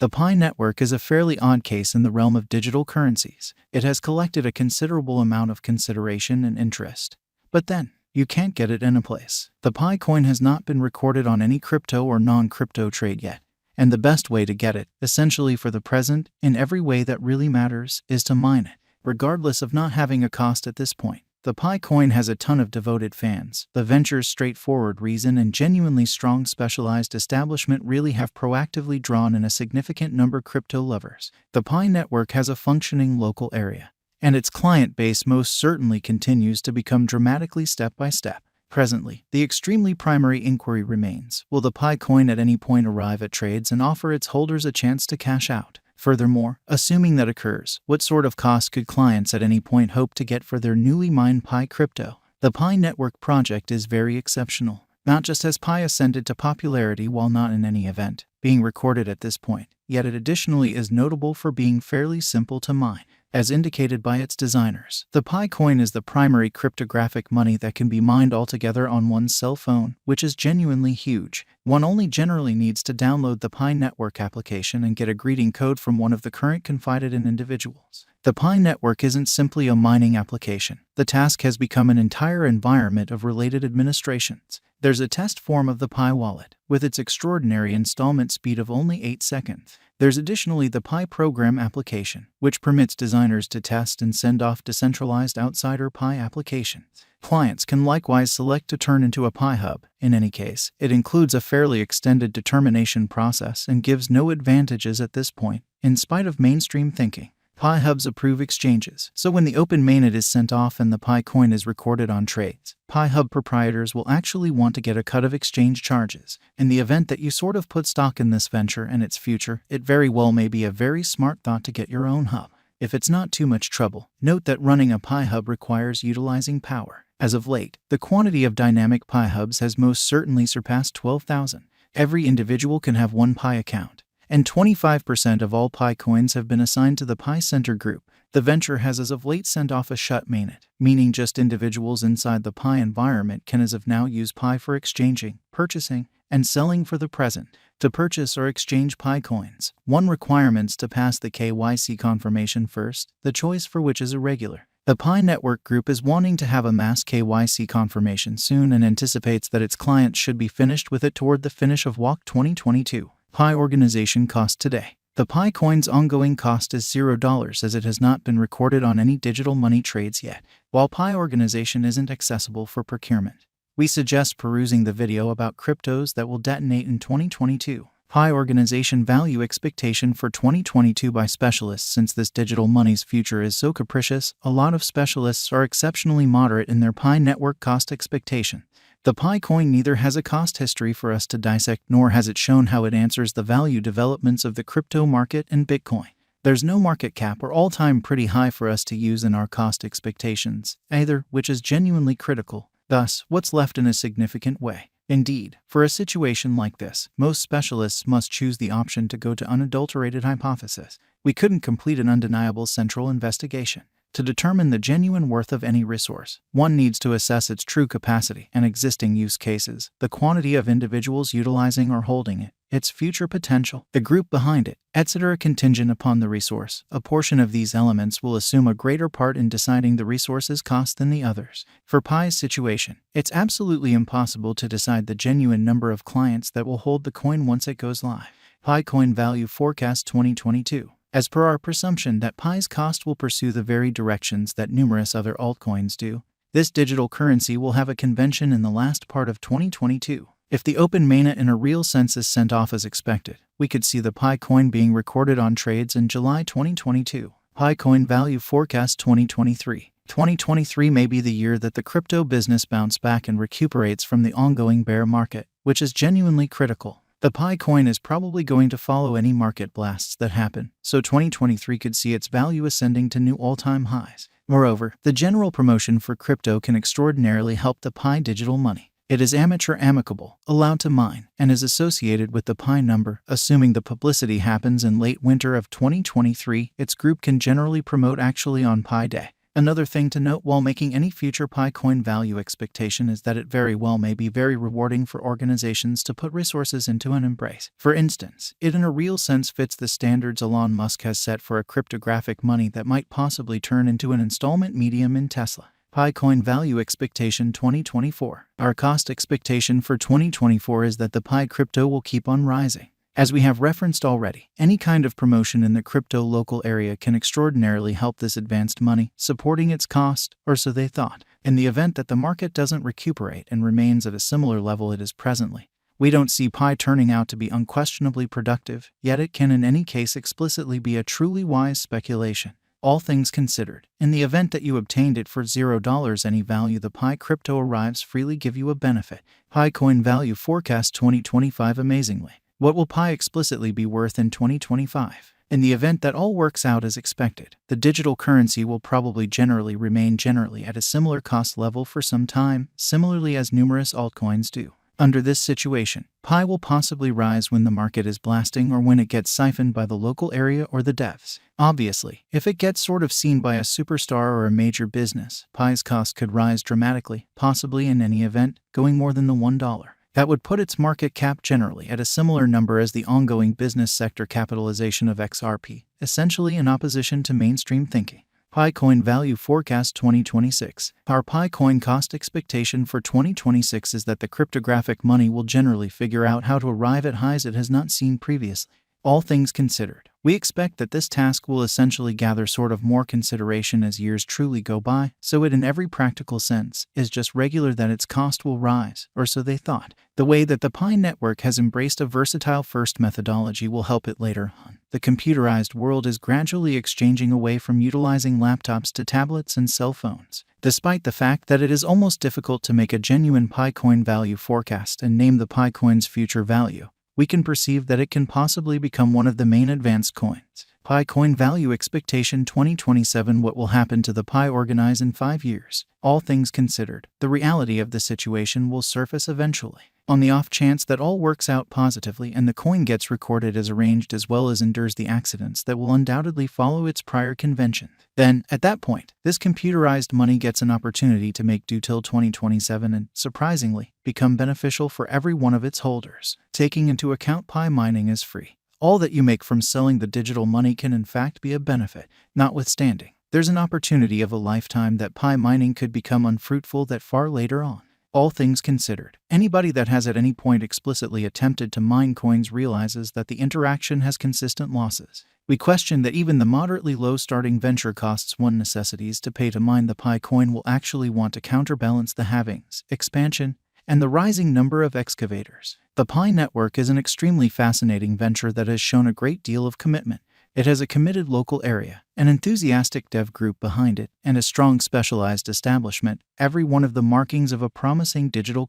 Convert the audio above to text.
The Pi network is a fairly odd case in the realm of digital currencies. It has collected a considerable amount of consideration and interest. But then, you can't get it in a place. The Pi coin has not been recorded on any crypto or non-crypto trade yet. And the best way to get it, essentially for the present, in every way that really matters, is to mine it, regardless of not having a cost at this point. The Pi coin has a ton of devoted fans. The venture's straightforward reason and genuinely strong specialized establishment really have proactively drawn in a significant number of crypto lovers. The Pi network has a functioning local area, and its client base most certainly continues to become dramatically step by step. Presently, the extremely primary inquiry remains, will the Pi coin at any point arrive at trades and offer its holders a chance to cash out? Furthermore, assuming that occurs, what sort of cost could clients at any point hope to get for their newly mined Pi crypto? The Pi network project is very exceptional. Not just has Pi ascended to popularity while not in any event being recorded at this point, yet it additionally is notable for being fairly simple to mine, as indicated by its designers. The Pi coin is the primary cryptographic money that can be mined altogether on one's cell phone, which is genuinely huge. One only generally needs to download the Pi network application and get a greeting code from one of the current confided-in individuals. The Pi network isn't simply a mining application. The task has become an entire environment of related administrations. There's a test form of the Pi wallet, with its extraordinary installment speed of only 8 seconds. There's additionally the Pi program application, which permits designers to test and send off decentralized outsider Pi applications. Clients can likewise select to turn into a Pi hub. In any case, it includes a fairly extended determination process and gives no advantages at this point, in spite of mainstream thinking. Pi hubs approve exchanges, so when the open mainnet is sent off and the Pi coin is recorded on trades, Pi hub proprietors will actually want to get a cut of exchange charges. In the event that you sort of put stock in this venture and its future, it very well may be a very smart thought to get your own hub. If it's not too much trouble, note that running a Pi hub requires utilizing power. As of late, the quantity of dynamic Pi hubs has most certainly surpassed 12,000. Every individual can have one Pi account, and 25% of all Pi coins have been assigned to the Pi Center group. The venture has as of late sent off a shut mainnet, meaning just individuals inside the Pi environment can as of now use Pi for exchanging, purchasing, and selling for the present. To purchase or exchange Pi coins, one requirements to pass the KYC confirmation first, the choice for which is irregular. The Pi network group is wanting to have a mass KYC confirmation soon and anticipates that its clients should be finished with it toward the finish of WOC 2022. Pi organization cost today. The Pi coin's ongoing cost is $0 as it has not been recorded on any digital money trades yet. While Pi organization isn't accessible for procurement, we suggest perusing the video about cryptos that will detonate in 2022. Pi organization value expectation for 2022 by specialists. Since this digital money's future is so capricious, a lot of specialists are exceptionally moderate in their Pi network cost expectation. The Pi coin neither has a cost history for us to dissect, nor has it shown how it answers the value developments of the crypto market and Bitcoin. There's no market cap or all-time pretty high for us to use in our cost expectations, either, which is genuinely critical. Thus, what's left in a significant way. Indeed, for a situation like this, most specialists must choose the option to go to unadulterated hypothesis. We couldn't complete an undeniable central investigation. To determine the genuine worth of any resource, one needs to assess its true capacity and existing use cases, the quantity of individuals utilizing or holding it, its future potential, the group behind it, etc. Contingent upon the resource, a portion of these elements will assume a greater part in deciding the resource's cost than the others. For Pi's situation, it's absolutely impossible to decide the genuine number of clients that will hold the coin once it goes live. Pi coin value forecast 2022. As per our presumption that Pi's cost will pursue the very directions that numerous other altcoins do, this digital currency will have a convention in the last part of 2022. If the open mainnet in a real sense is sent off as expected, we could see the Pi coin being recorded on trades in July 2022. Pi coin value forecast 2023. 2023 may be the year that the crypto business bounce back and recuperates from the ongoing bear market, which is genuinely critical. The Pi coin is probably going to follow any market blasts that happen, so 2023 could see its value ascending to new all-time highs. Moreover, the general promotion for crypto can extraordinarily help the Pi digital money. It is amateur amicable, allowed to mine, and is associated with the Pi number. Assuming the publicity happens in late winter of 2023, its group can generally promote actually on Pi Day. Another thing to note while making any future Pi coin value expectation is that it very well may be very rewarding for organizations to put resources into and embrace. For instance, it in a real sense fits the standards Elon Musk has set for a cryptographic money that might possibly turn into an installment medium in Tesla. Pi coin value expectation 2024. Our cost expectation for 2024 is that the Pi crypto will keep on rising. As we have referenced already, any kind of promotion in the crypto local area can extraordinarily help this advanced money, supporting its cost, or so they thought. In the event that the market doesn't recuperate and remains at a similar level it is presently, we don't see Pi turning out to be unquestionably productive, yet it can in any case explicitly be a truly wise speculation. All things considered, in the event that you obtained it for $0 any value the Pi crypto arrives freely give you a benefit. Pi coin value forecast 2025 amazingly. What will Pi explicitly be worth in 2025? In the event that all works out as expected, the digital currency will probably remain at a similar cost level for some time, similarly as numerous altcoins do. Under this situation, Pi will possibly rise when the market is blasting or when it gets siphoned by the local area or the devs. Obviously, if it gets sort of seen by a superstar or a major business, Pi's cost could rise dramatically, possibly in any event, going more than the $1. That would put its market cap generally at a similar number as the ongoing business sector capitalization of XRP, essentially in opposition to mainstream thinking. Pi coin value forecast 2026. Our Pi coin cost expectation for 2026 is that the cryptographic money will generally figure out how to arrive at highs it has not seen previously. All things considered, we expect that this task will essentially gather sort of more consideration as years truly go by, so it in every practical sense is just regular that its cost will rise, or so they thought. The way that the Pi network has embraced a versatile first methodology will help it later on. The computerized world is gradually exchanging away from utilizing laptops to tablets and cell phones. Despite the fact that it is almost difficult to make a genuine Pi coin value forecast and name the Pi coin's future value, we can perceive that it can possibly become one of the main advanced coins. Pi coin value expectation 2027. What will happen to the Pi organize in 5 years? All things considered, the reality of the situation will surface eventually. On the off chance that all works out positively and the coin gets recorded as arranged as well as endures the accidents that will undoubtedly follow its prior convention, then, at that point, this computerized money gets an opportunity to make due till 2027 and, surprisingly, become beneficial for every one of its holders. Taking into account Pi mining is free. All that you make from selling the digital money can in fact be a benefit. Notwithstanding, there's an opportunity of a lifetime that Pi mining could become unfruitful that far later on. All things considered, anybody that has at any point explicitly attempted to mine coins realizes that the interaction has consistent losses. We question that even the moderately low starting venture costs one necessities to pay to mine the Pi coin will actually want to counterbalance the halvings, expansion, and the rising number of excavators. The Pi network is an extremely fascinating venture that has shown a great deal of commitment. It has a committed local area, an enthusiastic dev group behind it, and a strong specialized establishment, every one of the markings of a promising digital